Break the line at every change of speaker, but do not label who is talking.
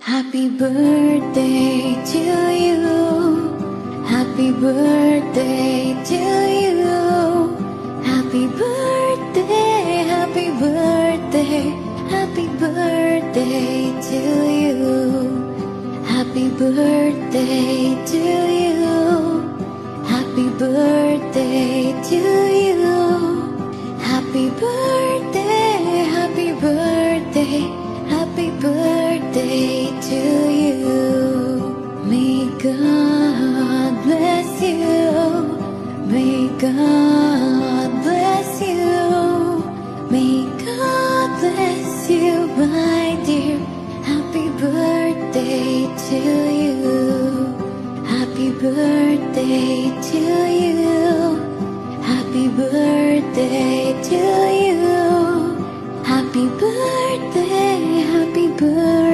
Happy birthday to you. Happy birthday to you. Happy birthday, happy birthday, happy birthday to you. Happy birthday to you. Happy birthday to you. Happy birthday, happy birthday, happy birthday to you. May God bless you. May God bless you. May God bless you, my dear. Happy birthday to you. Happy birthday to you. Happy birthday to you. Happy birthday, happy birthday.